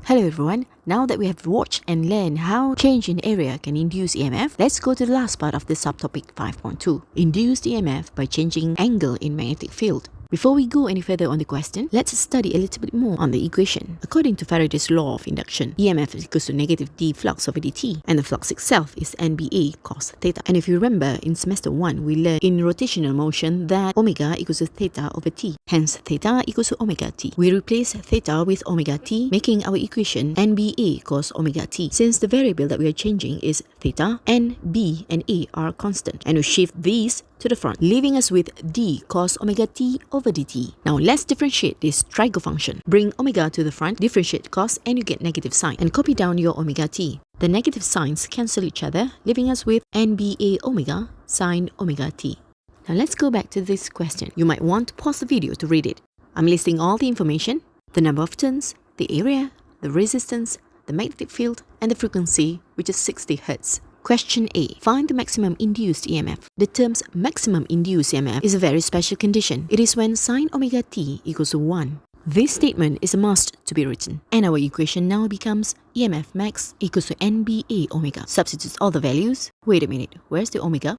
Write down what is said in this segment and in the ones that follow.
Hello everyone, now that we have watched and learned how change in area can induce EMF, let's go to the last part of the subtopic 5.2, induced EMF by changing angle in magnetic field. Before we go any further on the question, let's study a little bit more on the equation. According to Faraday's law of induction, EMF is equals to negative d flux over dt, and the flux itself is NBA cos theta. And if you remember, in semester 1, we learned in rotational motion that omega equals to theta over t. Hence, theta equals to omega t. We replace theta with omega t, making our equation NBA cos omega t. Since the variable that we are changing is theta, n, b, and a are constant, and we shift these to the front, leaving us with d cos omega t over dt. Now let's differentiate this trigo function. Bring omega to the front, differentiate cos, and you get negative sign, and copy down your omega t. The negative signs cancel each other, leaving us with nba omega sine omega t. Now let's go back to this question. You might want to pause the video to read it. I'm listing all the information: the number of turns, the area, the resistance, the magnetic field, and the frequency, which is 60 Hz. Question A. Find the maximum induced EMF. The terms maximum induced EMF is a very special condition. It is when sine omega t equals to 1. This statement is a must to be written, and our equation now becomes EMF max equals to NBA omega. Substitute all the values. Wait a minute, where's the omega?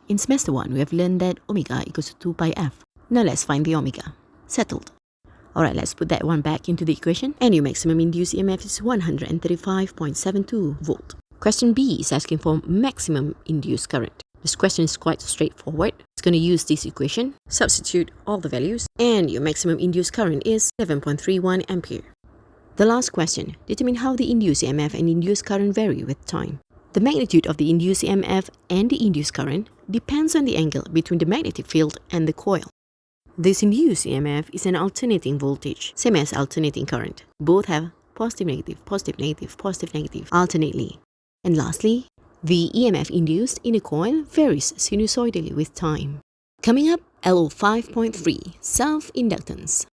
In semester 1, we have learned that omega equals to 2 pi f. Now let's find the omega. Settled. Alright, let's put that one back into the equation, and your maximum induced EMF is 135.72 volt. Question B is asking for maximum induced current. This question is quite straightforward. It's going to use this equation, substitute all the values, and your maximum induced current is 7.31 ampere. The last question, determine how the induced EMF and induced current vary with time. The magnitude of the induced EMF and the induced current depends on the angle between the magnetic field and the coil. This induced EMF is an alternating voltage, same as alternating current. Both have positive, negative, positive, negative, positive, negative, alternately. And lastly, the EMF induced in a coil varies sinusoidally with time. Coming up, LO5.3, self-inductance.